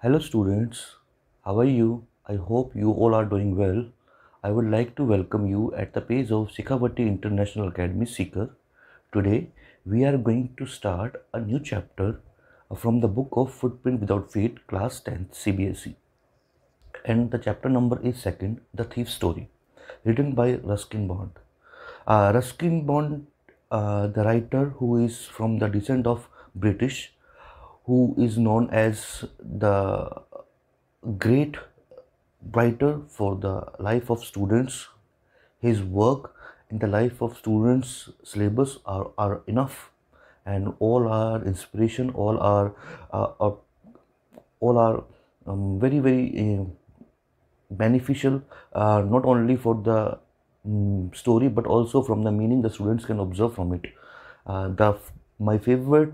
Hello students, how are you? I hope you all are doing well. I would like to welcome you at the page of Sikhavati International Academy Seeker. Today we are going to start a new chapter from the book of Footprint Without Feet, class 10th CBSE. And the chapter number is second, The Thief's Story, written by Ruskin Bond. Ruskin Bond, the writer who is from the descent of British, who is known as the great writer for the life of students. His work in the life of students syllabus are enough, and all are inspiration, all are very beneficial, not only for the story but also from the meaning the students can observe from it. My favorite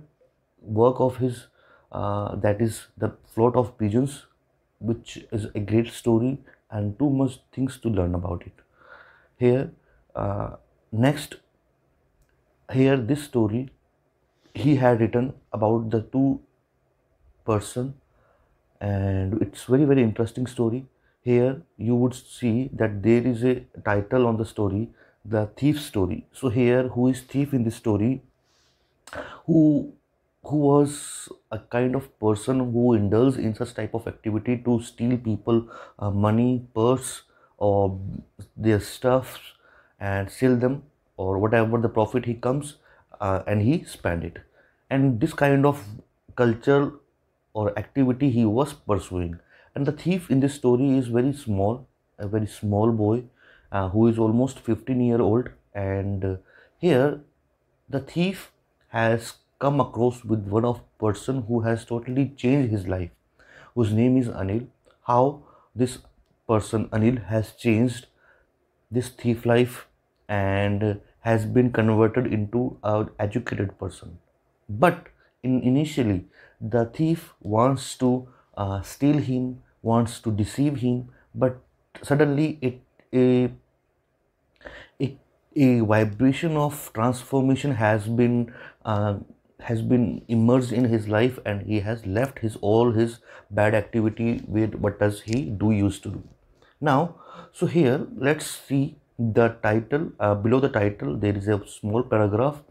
work of his, that is the Float of Pigeons, which is a great story and too much things to learn about it. Here, next, here this story he had written about the two person, and it's very interesting story. Here you would see that there is a title on the story, The Thief Story. So here, who is thief in this story? Who was a kind of person who indulged in such type of activity to steal people money, purse, or their stuff, and sell them, or whatever the profit he comes, and he spend it. And this kind of culture or activity he was pursuing. And the thief in this story is very small, a very small boy, who is almost 15-year-old. And here the thief has come across with one of person who has totally changed his life, whose name is Anil. How this person Anil has changed this thief life and has been converted into an educated person. But initially the thief wants to steal him, wants to deceive him, but suddenly a, a vibration of transformation has been immersed in his life, and he has left all his bad activity with what does he do used to do. Now, so here let's see the title. Below the title there is a small paragraph.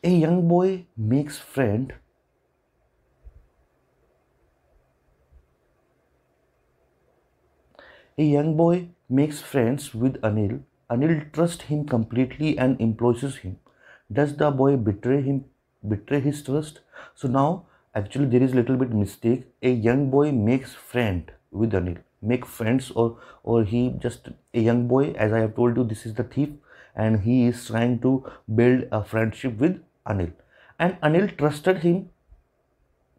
A young boy makes friend A young boy makes friends with Anil. Anil trusts him completely and employs him. Does the boy betray his trust? So now actually there is little bit mistake. A young boy makes friend with Anil. Make friends, or he just a young boy, as I have told you, this is the thief, and he is trying to build a friendship with Anil. And Anil trusted him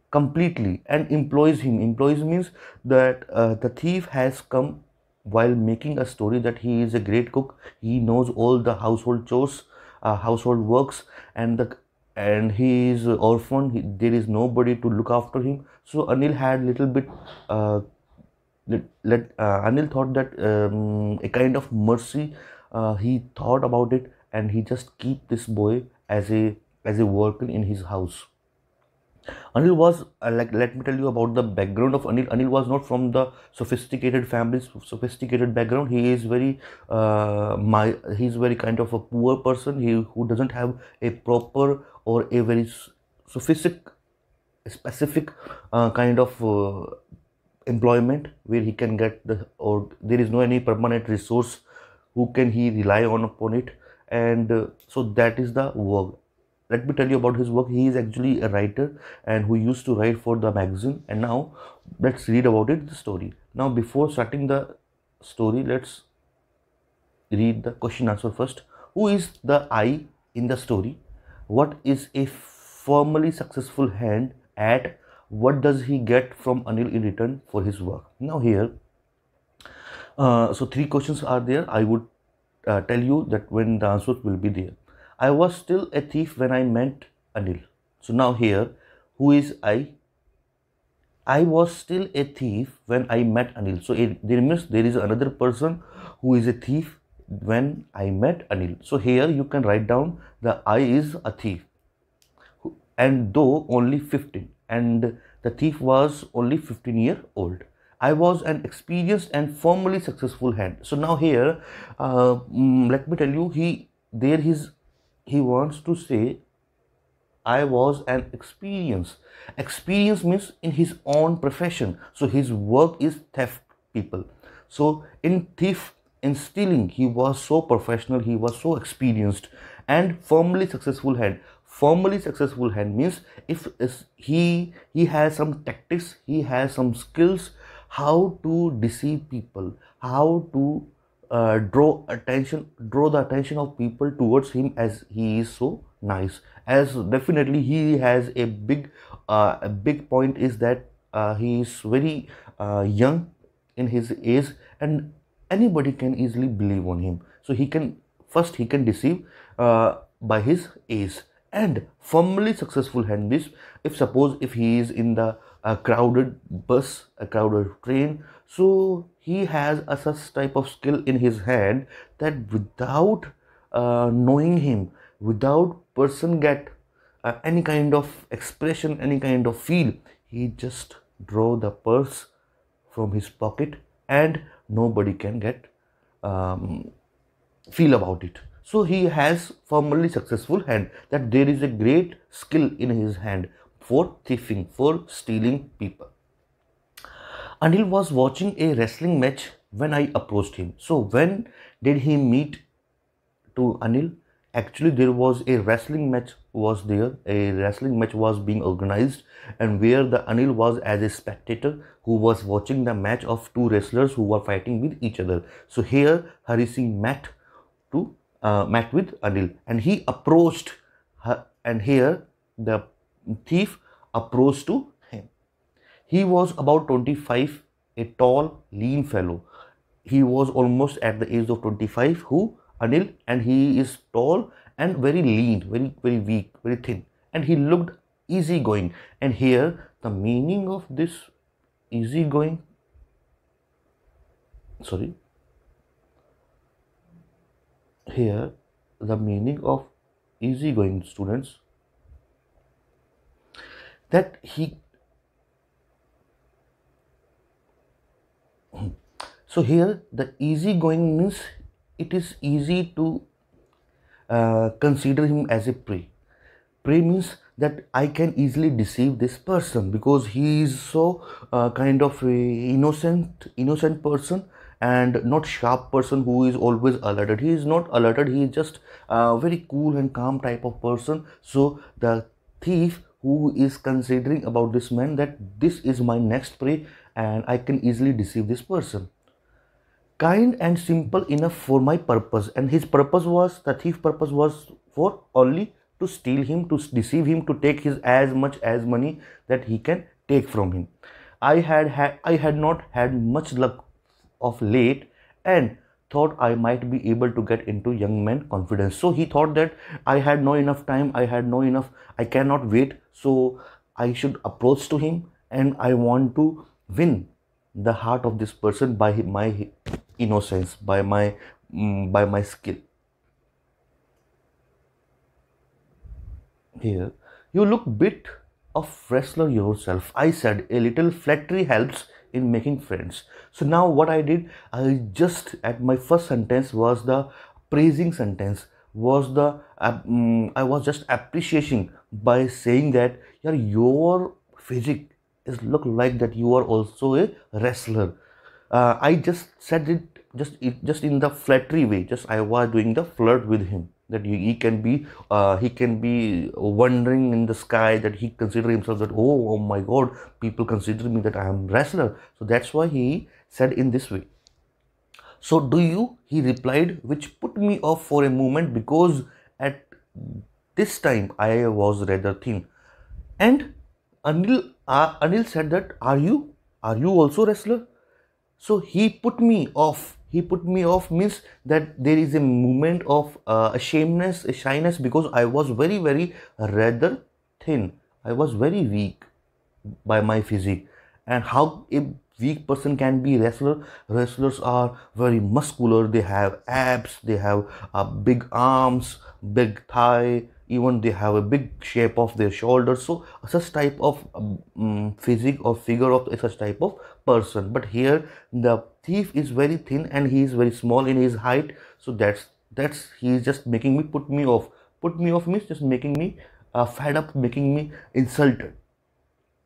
completely and employs him. Employs means that the thief has come while making a story that he is a great cook. He knows all the household chores, household works, and he is orphan. There is nobody to look after him. So Anil had little bit. Anil thought that a kind of mercy. He thought about it, and he just keep this boy as a worker in his house. Anil was let me tell you about the background of Anil. Anil was not from the sophisticated family, sophisticated background. He is he's very kind of a poor person. Who doesn't have a proper or a very specific kind of employment where he can get or there is no any permanent resource who can he rely on upon it. And so that is the work. Let me tell you about his work. He is actually a writer and who used to write for the magazine. And now let's read about it, the story. Now before starting the story, let's read the question answer first. Who is the I in the story? What is a formally successful hand at? What does he get from Anil in return for his work? Now here, so three questions are there. I would tell you that when the answers will be there. I was still a thief when I met Anil. So now here, who is I? I was still a thief when I met Anil. So there means there is another person who is a thief when I met Anil. So here you can write down the I is a thief. and though only 15, and the thief was only 15-year old. I was an experienced and formally successful hand. So now here, let me tell you, he wants to say I was an experience. Experience means in his own profession. So his work is theft, people. So in thief, in stealing, he was so professional, he was so experienced and firmly successful hand. Firmly successful hand means if he has some tactics, he has some skills how to deceive people, how to draw the attention of people towards him, as he is so nice. As definitely he has a big point is that he is very young in his age, and anybody can easily believe on him. So he can deceive by his age. And firmly successful hand means if suppose if he is in the crowded bus, a crowded train, so he has a such type of skill in his hand that without knowing him, without person get any kind of expression, any kind of feel, he just draw the purse from his pocket and nobody can get feel about it. So he has firmly successful hand, that there is a great skill in his hand for thieving, for stealing people. Anil was watching a wrestling match when I approached him. So when did he meet to Anil? Actually, there was a wrestling match was there. A wrestling match was being organized, and where the Anil was as a spectator who was watching the match of two wrestlers who were fighting with each other. So here Hari Singh met with Anil, and he approached her, and here the thief approached to him. He was about 25, a tall, lean fellow. He was almost at the age of 25, who Anil, and he is tall and very lean, very weak, very thin, and he looked easygoing. And here the meaning of this easygoing, here the meaning of easygoing, students, that he, so here the easygoing means it is easy to consider him as a prey. Prey means that I can easily deceive this person because he is so kind of a innocent person and not sharp person who is always alerted. He is not alerted, he is just very cool and calm type of person. So the thief who is considering about this man that this is my next prey and I can easily deceive this person. Kind and simple enough for my purpose, and his purpose was, the thief purpose was for only to steal him, to deceive him, to take his as much as money that he can take from him. I had not had much luck of late and thought I might be able to get into young man confidence. So he thought that I had no enough time, I cannot wait, so I should approach to him and I want to win the heart of this person by my innocence, by my skill. Here, you look bit of wrestler yourself, I said. A little flattery helps in making friends. So now what I did, I just, at my first sentence was the praising sentence, was the I was just appreciating by saying that, yeah, your physique is look like that you are also a wrestler. I just said it just in the flattery way. Just I was doing the flirt with him, that he can be wondering in the sky, that he consider himself that, oh my God, people consider me that I am wrestler. So that's why he said in this way. So do you? He replied, which put me off for a moment because at this time I was rather thin. And Anil said that, are you also wrestler? So he put me off. He put me off means that there is a moment of a shyness, because I was very rather thin. I was very weak by my physique. And how a weak person can be wrestler? Wrestlers are very muscular. They have abs. They have big arms, big thigh, even they have a big shape of their shoulders. So such type of physique or figure of such type of person. But here the thief is very thin and he is very small in his height. So that's he is just making me put me off. Put me off means just making me fed up, making me insulted.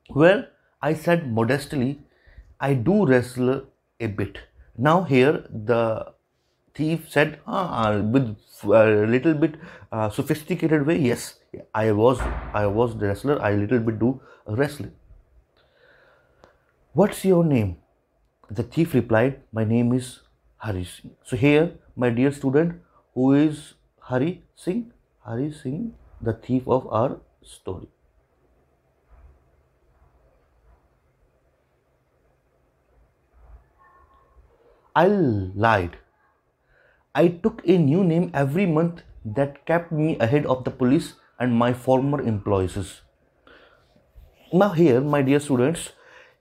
Well, I said modestly, I do wrestle a bit. Now here the thief said with a little bit sophisticated way, yes, I was the wrestler. I little bit do wrestling. What's your name? The thief replied, my name is Hari Singh. So here, my dear student, who is Hari Singh? Hari Singh, the thief of our story. I lied. I took a new name every month that kept me ahead of the police and my former employees. Now here, my dear students,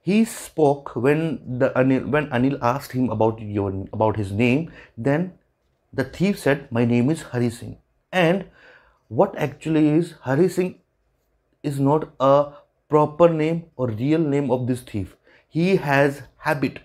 he spoke when Anil asked him about his name. Then the thief said, "My name is Hari Singh." And what actually is Hari Singh is not a proper name or real name of this thief. He has habit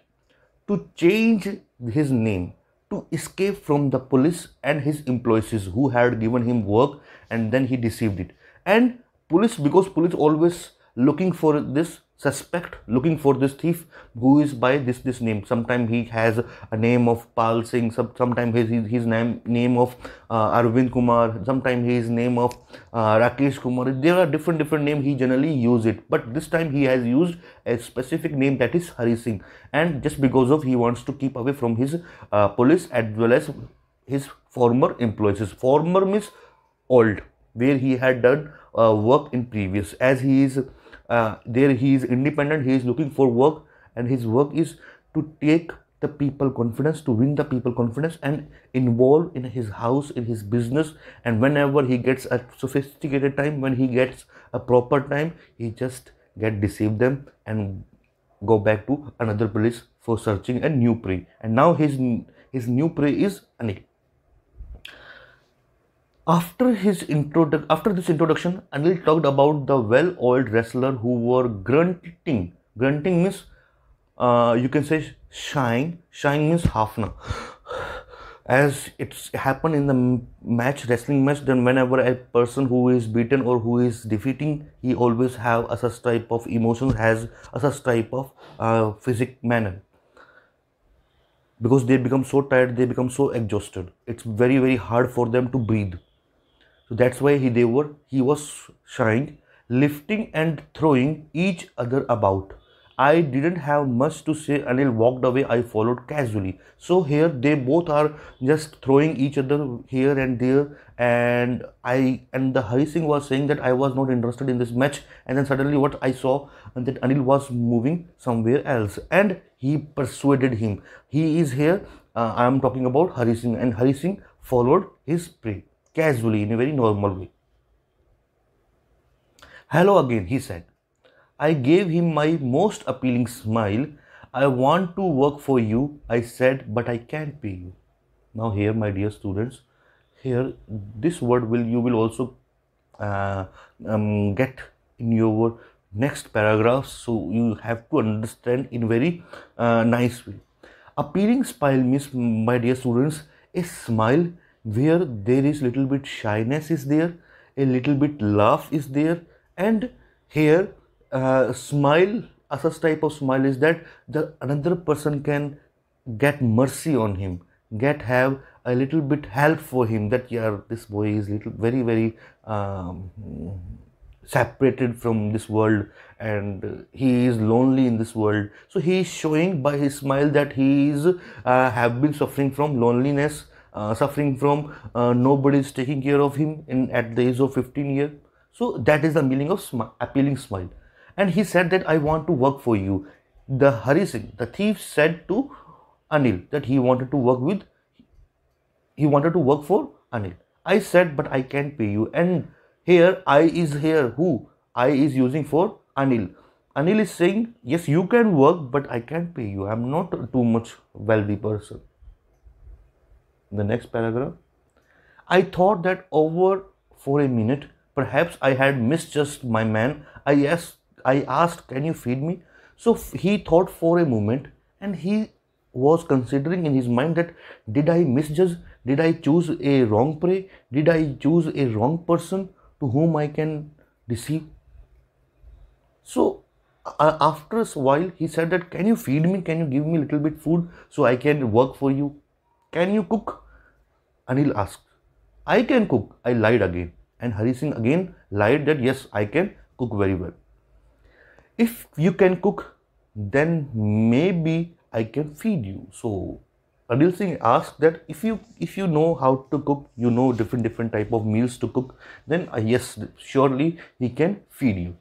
to change his name to escape from the police and his employees who had given him work, and then he deceived it. And police, because police always looking for this suspect, looking for this thief who is by this name. Sometimes he has a name of Pal Singh, sometimes his name of Arvind Kumar, sometimes his name of Rakesh Kumar. There are different name he generally use it, but this time he has used a specific name, that is Hari Singh. And just because of he wants to keep away from his police as well as his former employees. Former means old, where he had done work in previous. As he is there, he is independent, he is looking for work, and his work is to take the people confidence, to win the people confidence and involve in his house, in his business. And whenever he gets a sophisticated time, when he gets a proper time, he just deceive them and go back to another place for searching a new prey. And now his new prey is Anik. After this introduction, Anil talked about the well-oiled wrestler who were grunting. Grunting means you can say shying. Shying means half now. As it's happened in the wrestling match, then whenever a person who is beaten or who is defeating, he always have a such type of emotions, has a such type of physic manner. Because they become so tired, they become so exhausted. It's very hard for them to breathe. So that's why he was shying, lifting and throwing each other about. I didn't have much to say. Anil walked away. I followed casually. So here they both are just throwing each other here and there. And the Hari Singh was saying that I was not interested in this match. And then suddenly what I saw, and that Anil was moving somewhere else. And he persuaded him. He is here. I am talking about Hari Singh. And Hari Singh followed his prey casually in a very normal way. Hello again, he said. I gave him my most appealing smile. I want to work for you, I said, but I can't pay you. Now here, my dear students, here this word you will also get in your next paragraph. So you have to understand in very nice way. Appealing smile means, my dear students, a smile where there is little bit shyness is there, a little bit laugh is there. And here smile, a such type of smile is that the another person can get mercy on him, have a little bit help for him, that yeah, this boy is very separated from this world, and he is lonely in this world. So he is showing by his smile that he is have been suffering from loneliness, suffering from nobody is taking care of him at the age of 15 years. So that is the meaning of appealing smile. And he said that I want to work for you. The Hari Singh, the thief, said to Anil that he wanted to work for Anil. I said, but I can't pay you. And here I is here, who I is using for Anil. Anil is saying, yes, you can work, but I can't pay you. I'm not too much wealthy person. The next paragraph. I thought that over for a minute. Perhaps I had misjudged my man. I asked, can you feed me? So he thought for a moment, and he was considering in his mind that, did I misjudge? Did I choose a wrong prey? Did I choose a wrong person to whom I can deceive? So after a while, he said that, can you feed me? Can you give me a little bit food so I can work for you? Can you cook? Anil asked. I can cook. I lied again. And Hari Singh again lied that, yes, I can cook very well. If you can cook, then maybe I can feed you. So Anil Singh asked that, if you know how to cook, you know different type of meals to cook, then yes, surely he can feed you.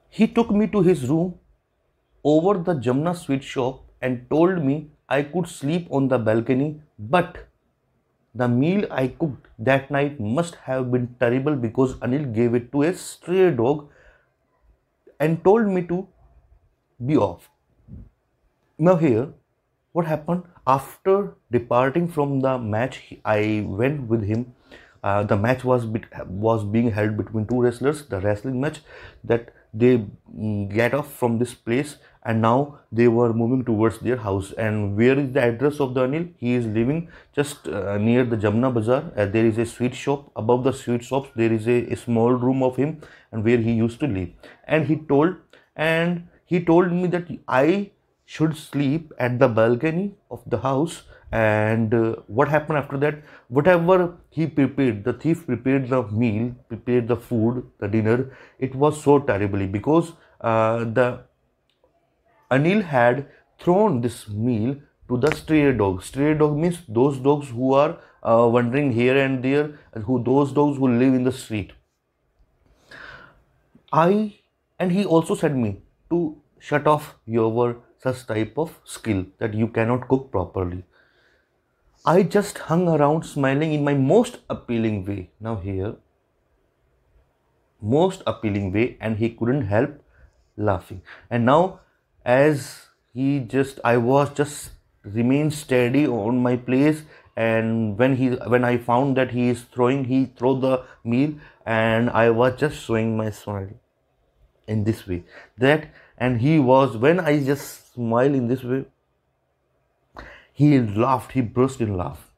He took me to his room over the Jamna sweet shop and told me I could sleep on the balcony, but the meal I cooked that night must have been terrible because Anil gave it to a stray dog and told me to be off. Now here, what happened? After departing from the match, I went with him. The match was being held between two wrestlers, the wrestling match, that they get off from this place, and now they were moving towards their house. And where is the address of the Anil? He is living just near the Jamna Bazaar. There is a sweet shop. Above the sweet shops, there is a small room of him, and where he used to live. And he told me that I should sleep at the balcony of the house. And what happened after that? Whatever he prepared, the thief prepared the meal, prepared the food, the dinner. It was so terribly because the Anil had thrown this meal to the stray dog. Stray dog means those dogs who are wandering here and there, those dogs who live in the street. And he also said me to shut off your such type of skill that you cannot cook properly. I just hung around smiling in my most appealing way. Now here, most appealing way, and he couldn't help laughing. And now, as I was just remained steady on my place. And when I found that he threw the meal, and I was just showing my smile in this way. When I just smile in this way, he laughed. He burst in laugh.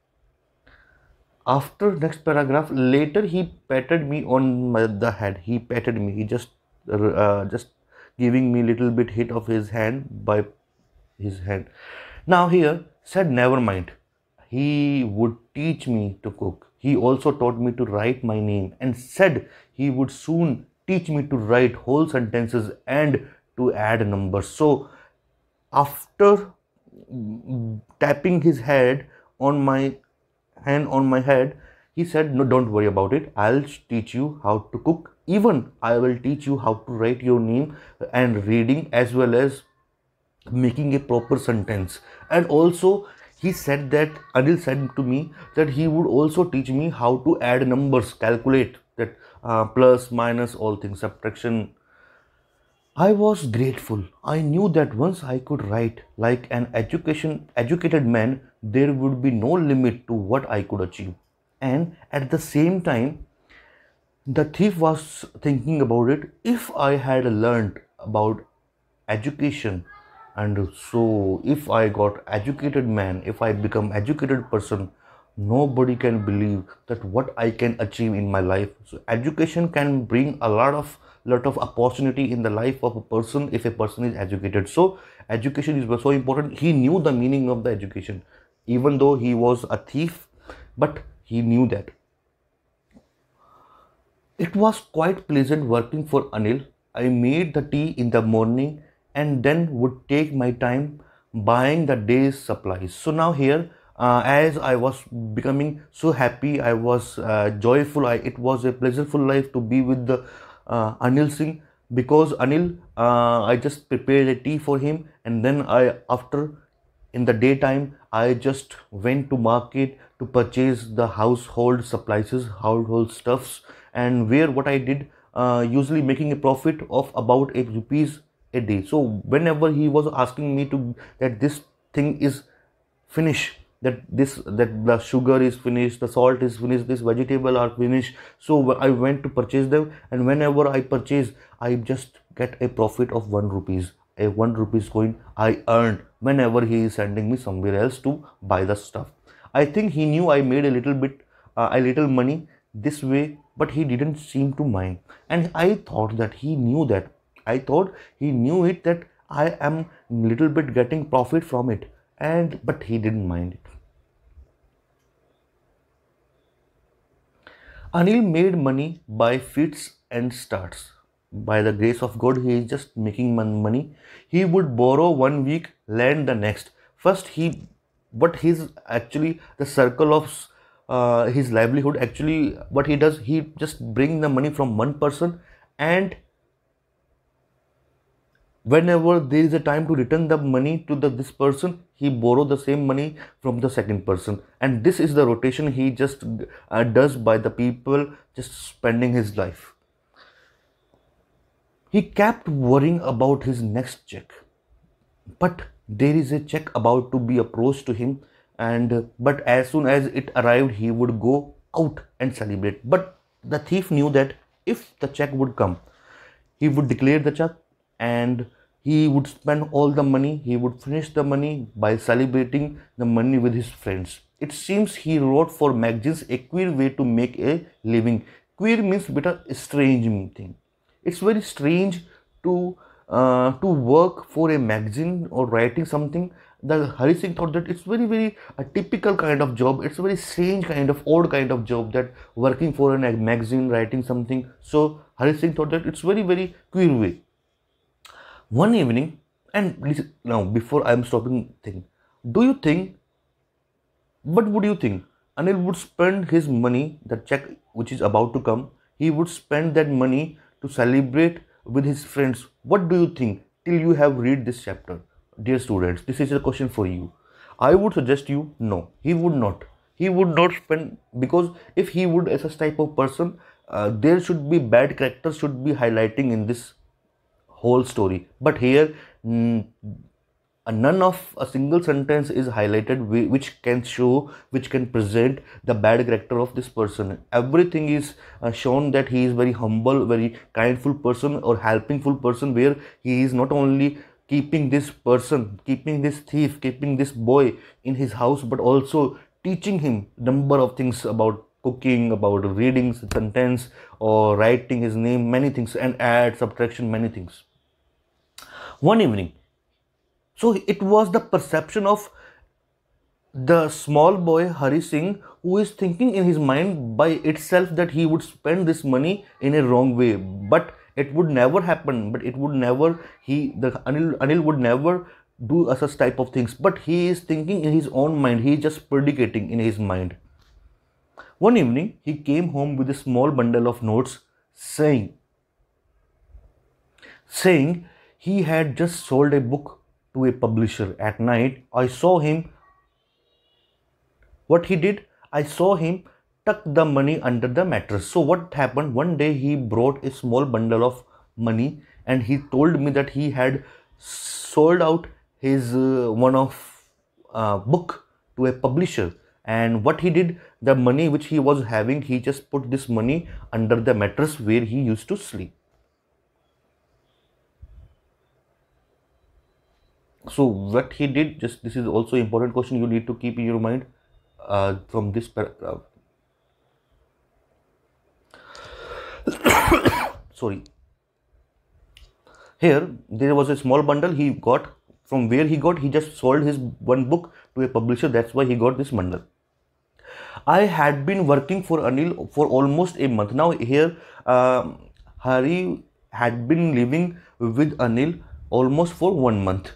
After next paragraph, later he patted me on the head. He patted me. He just giving me little bit hit of his hand by his hand. Now here said, never mind. He would teach me to cook. He also taught me to write my name and said he would soon teach me to write whole sentences and to add numbers. So after tapping his head on my head, he said, no, don't worry about it. I'll teach you how to cook. Even I will teach you how to write your name and reading, as well as making a proper sentence. And also he said that, Anil said to me that he would also teach me how to add numbers, calculate that plus, minus, all things, subtraction. I was grateful. I knew that once I could write like an educated man, there would be no limit to what I could achieve. And at the same time, the thief was thinking about it. If I had learned about education, and so if I got educated man, if I become educated person, nobody can believe that what I can achieve in my life. So education can bring a lot of opportunity in the life of a person if a person is educated. So education is so important. He knew the meaning of the education, even though he was a thief, but he knew that. It was quite pleasant working for Anil. I made the tea in the morning and then would take my time buying the day's supplies. So now here, as I was becoming so happy, I was joyful. It was a pleasureful life to be with the Anil Singh, because Anil, I just prepared a tea for him, and then in the daytime, I just went to market to purchase the household supplies, household stuffs, and what I did, usually making a profit of about ₹8 a day. So whenever he was asking me that this thing is finished, that the sugar is finished, the salt is finished, this vegetable are finished. So I went to purchase them, and whenever I purchase, I just get a profit of 1 rupees, a 1 rupees coin I earned whenever he is sending me somewhere else to buy the stuff. I think he knew I made a little bit, a little money this way, but he didn't seem to mind. And I thought that he knew that. I thought he knew it, that I am little bit getting profit from it, and but he didn't mind it. Anil made money by fits and starts. By the grace of God, he is just making money. He would borrow 1 week, lend the next. First, but he's actually the circle of his livelihood. Actually, what he does, he just bring the money from one person, and whenever there is a time to return the money to this person, he borrow the same money from the second person, and this is the rotation he just does by the people just spending his life. He kept worrying about his next check, but there is a check about to be approached to him, and but as soon as it arrived, he would go out and celebrate. But the thief knew that if the check would come, he would declare the check, and he would spend all the money. He would finish the money by celebrating the money with his friends. It seems he wrote for magazines, a queer way to make a living. Queer means beta strange thing. It's very strange to work for a magazine or writing something. The Hari Singh thought that it's very a typical kind of job. It's a very strange kind of odd kind of job, that working for a magazine, writing something. So Hari Singh thought that it's very queer way. One evening, and now before I am stopping thing, what would you think? Anil would spend his money, the check which is about to come, he would spend that money to celebrate with his friends. What do you think till you have read this chapter? Dear students, this is a question for you. I would suggest you, no, he would not. He would not spend, because if he would as a type of person, there should be bad characters should be highlighting in this whole story. But here, none of a single sentence is highlighted which can show, which can present the bad character of this person. Everything is shown that he is very humble, very kindful person or helpingful person, where he is not only keeping this person, keeping this thief, keeping this boy in his house, but also teaching him number of things about cooking, about reading sentence or writing his name, many things, and add, subtraction, many things. One evening, so it was the perception of the small boy Hari Singh, who is thinking in his mind by itself that he would spend this money in a wrong way, but it would never happen. But it would never, Anil would never do such type of things. But he is thinking in his own mind. He is just predicating in his mind. One evening, he came home with a small bundle of notes, saying he had just sold a book to a publisher. At night, I saw him. What he did, I saw him tuck the money under the mattress. So what happened? One day he brought a small bundle of money, and he told me that he had sold out his one of book to a publisher. And what he did, the money which he was having, he just put this money under the mattress where he used to sleep. So what he did, just this is also important question you need to keep in your mind from this paragraph. Sorry. Here there was a small bundle he got. From where he got, he just sold his one book to a publisher. That's why he got this bundle. I had been working for Anil for almost a month. Now here, Hari had been living with Anil almost for 1 month.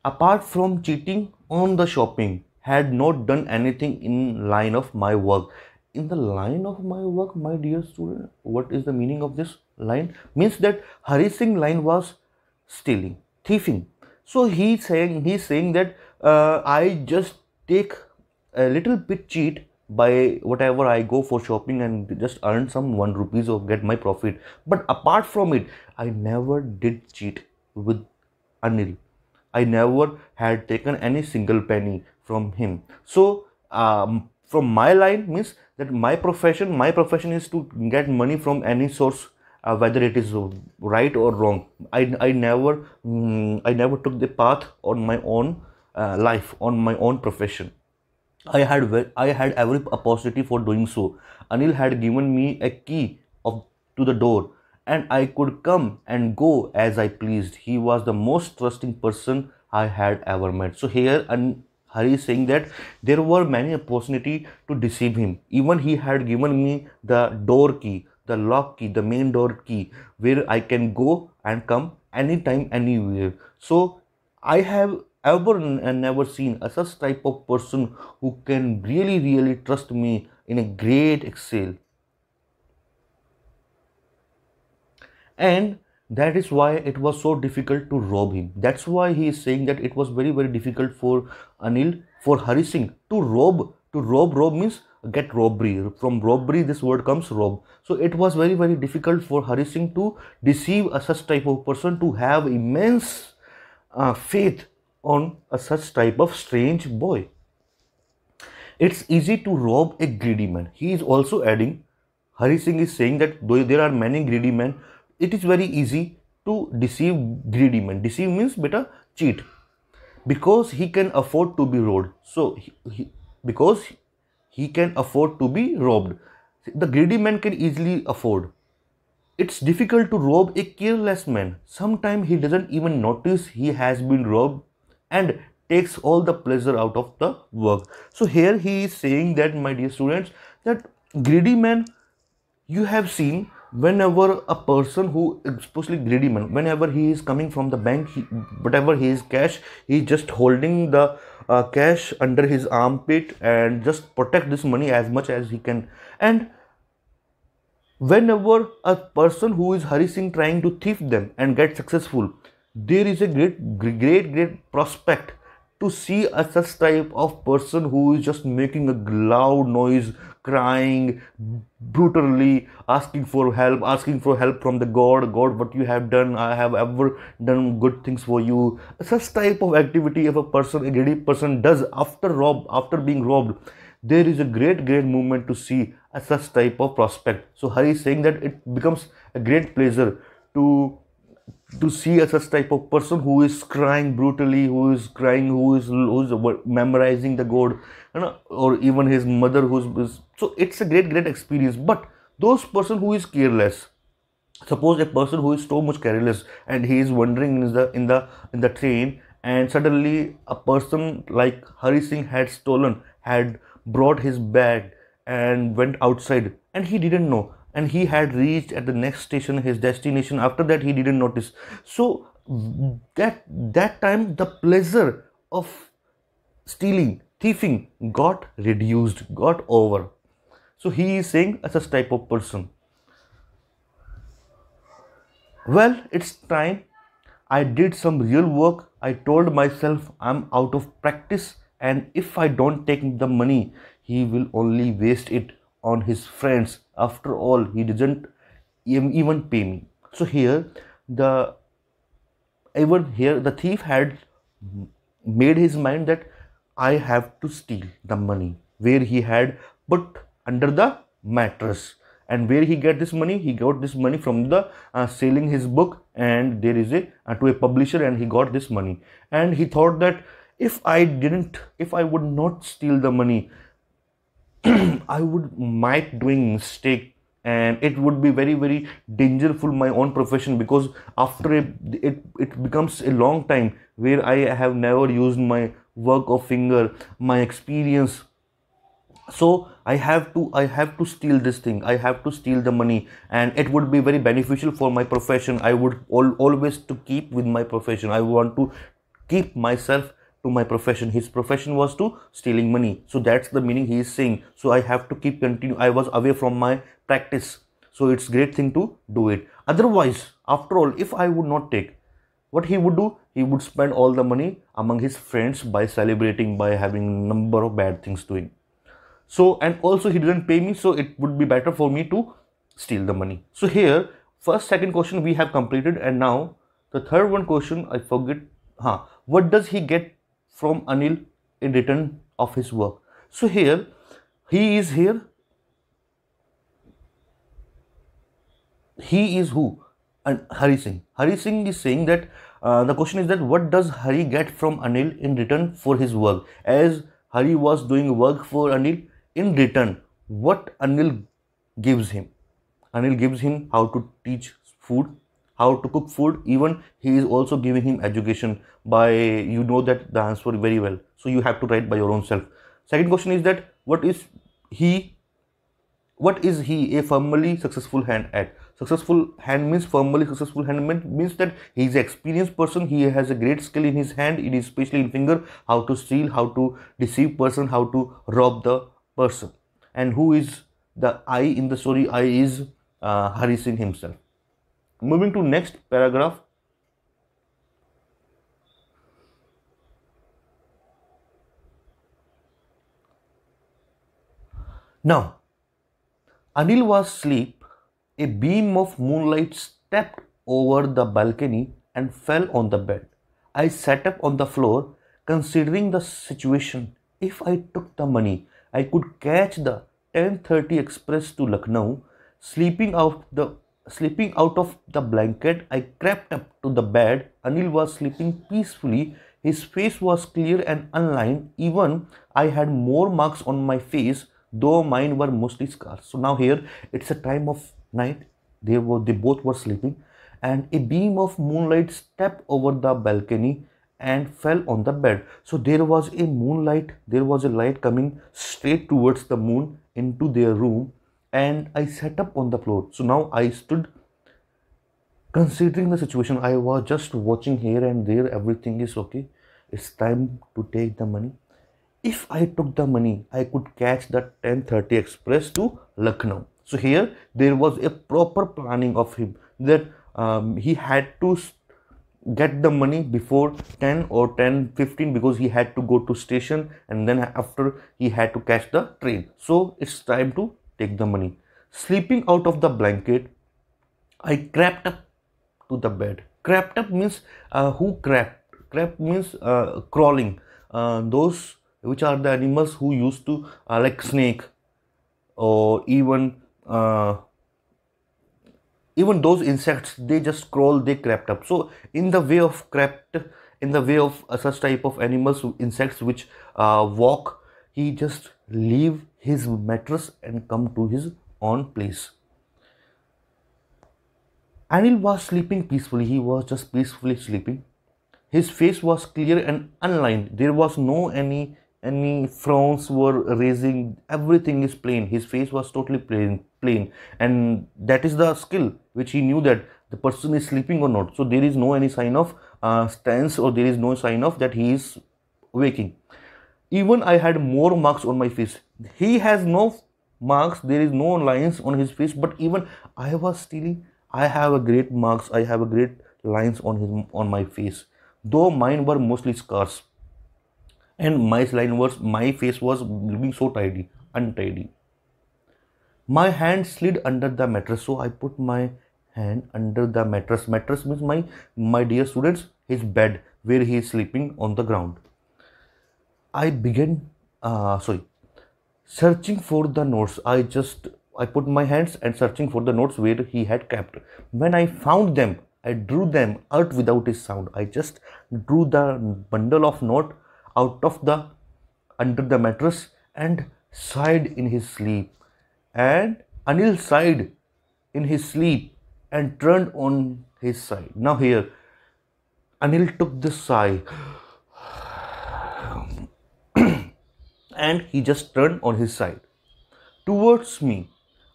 Apart from cheating on the shopping, had not done anything in line of my work. In the line of my work, my dear student, what is the meaning of this line? Means that Hari Singh line was stealing, thieving. So he's saying that I just take a little bit cheat by whatever I go for shopping and just earn some 1 rupees or get my profit. But apart from it, I never did cheat with Anil. I never had taken any single penny from him. So from my line means that my profession is to get money from any source, whether it is right or wrong. I never took the path on my own life, on my own profession. I had every opportunity for doing so. Anil had given me a key to the door, and I could come and go as I pleased. He was the most trusting person I had ever met. So here, and Hari is saying that there were many opportunity to deceive him. Even he had given me the door key, the lock key, the main door key, where I can go and come anytime, anywhere. So I have ever and never seen a such type of person who can really, really trust me in a great excel. And that is why it was so difficult to rob him. That's why he is saying that it was very, very difficult for Anil, for Hari Singh to rob. Rob means get robbery. From robbery, this word comes rob. So it was very, very difficult for Hari Singh to deceive a such type of person, to have immense faith on a such type of strange boy. It's easy to rob a greedy man. He is also adding, Hari Singh is saying that though there are many greedy men, it is very easy to deceive greedy men. Deceive means beta cheat, because he can afford to be robbed. So because he can afford to be robbed, the greedy man can easily afford. It's difficult to rob a careless man. Sometimes he doesn't even notice he has been robbed and takes all the pleasure out of the work. So here he is saying that, my dear students, that greedy man, you have seen whenever a person who, especially greedy man, whenever he is coming from the bank, whatever he is cash, he is just holding the cash under his armpit and just protect this money as much as he can. And whenever a person who is Hari Singh trying to thief them and get successful, there is a great prospect to see a such type of person who is just making a loud noise, crying brutally, asking for help from the God, what you have done, I have ever done good things for you. Such type of activity, if a greedy person does after being robbed, there is a great movement to see a such type of prospect. So Hari is saying that it becomes a great pleasure to see a such type of person who is crying brutally, who is memorizing the God, or even his mother who's so it's a great experience. But those person who is careless, suppose a person who is so much careless and he is wandering in the train, and suddenly a person like Hari Singh had brought his bag and went outside, and he didn't know, and he had reached at the next station his destination. After that, he didn't notice. So that time the pleasure of thieving got reduced, got over. So he is saying as a type of person, well, it's time I did some real work. I told myself I'm out of practice, and if I don't take the money, he will only waste it on his friends. After all, he doesn't even pay me. So here the thief had made his mind that I have to steal the money, where he had put under the mattress. And where he get this money? He got this money from the selling his book, and there is to a publisher, and he got this money. And he thought that if I would not steal the money, I might doing mistake, and it would be very dangerous my own profession, because after it becomes a long time where I have never used my work of finger, my experience. So I have to steal this thing. I have to steal the money, and it would be very beneficial for my profession. I would always to keep with my profession. I want to keep myself to my profession. His profession was to stealing money. So that's the meaning he is saying. So I have to continue. I was away from my practice. So it's great thing to do it. Otherwise, after all, if I would not take, what he would do? He would spend all the money among his friends by celebrating, by having number of bad things doing. So, and also he didn't pay me, so it would be better for me to steal the money. So here, second question we have completed, and now the third one question I forget. What does he get from Anil in return of his work? So here, he is here. He is who? And Hari Singh. Hari Singh is saying that the question is that what does Hari get from Anil in return for his work? As Hari was doing work for Anil, in return, what Anil gives him? Anil gives him how to teach food, how to cook food. Even he is also giving him education by, you know that the answer very well. So you have to write by your own self. Second question is that what is he a firmly successful hand at? Successful hand means firmly successful hand means that he is an experienced person. He has a great skill in his hand, it is especially in finger, how to steal, how to deceive person, how to rob the person. And who is the I in the story? I is Hari Singh himself. Moving to next paragraph. Now, Anil was asleep. A beam of moonlight stepped over the balcony and fell on the bed. I sat up on the floor, considering the situation. If I took the money, I could catch the 10:30 express to Lucknow. Sleeping out of the blanket, I crept up to the bed. Anil was sleeping peacefully. His face was clear and unlined. Even I had more marks on my face, though mine were mostly scars. So now here it's a time of night. They both were sleeping, and a beam of moonlight stepped over the balcony and fell on the bed. So there was a moonlight, there was a light coming straight towards the moon into their room, and I sat up on the floor. So now I stood considering the situation. I was just watching here and there, everything is okay. It's time to take the money. If I took the money, I could catch the 10:30 express to Lucknow. So here there was a proper planning of him that he had to get the money before 10 or 10:15 because he had to go to station, and then after he had to catch the train. So it's time to take the money. Sleeping out of the blanket, I crept up to the bed. Crept up means who crept? Crept means crawling. Those which are the animals who used to like snake, or even those insects, they just crawl, they crept up. So in the way of crept, in the way of such type of animals, insects which walk, he just leave his mattress and come to his own place. Anil was sleeping peacefully. He was just peacefully sleeping. His face was clear and unlined. There was no any frowns were raising. Everything is plain. His face was totally plain, and that is the skill which he knew that the person is sleeping or not. So there is no any sign of stance, or there is no sign of that he is waking. Even I had more marks on my face. He has no marks. There is no lines on his face. But even I was stealing. I have a great marks. I have a great lines on my face. Though mine were mostly scars, and my face was looking so untidy. My hand slid under the mattress, so I put my hand under the mattress. Mattress means my dear students, his bed where he is sleeping on the ground. I began searching for the notes. I put my hands and searching for the notes where he had kept. When I found them, I drew them out without a sound. I just drew the bundle of note out of the under the mattress and sighed in his sleep. And Anil sighed in his sleep and turned on his side. Now here, Anil took this sigh and he just turned on his side towards me.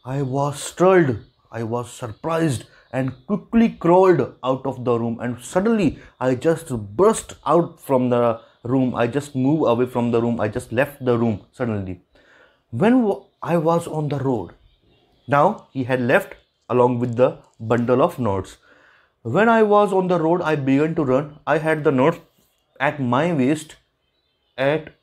I was startled, I was surprised, and quickly crawled out of the room, and suddenly I just burst out from the room. I just moved away from the room. I just left the room suddenly. When I was on the road, now he had left along with the bundle of notes. When I was on the road, I began to run. I had the notes at my waist, at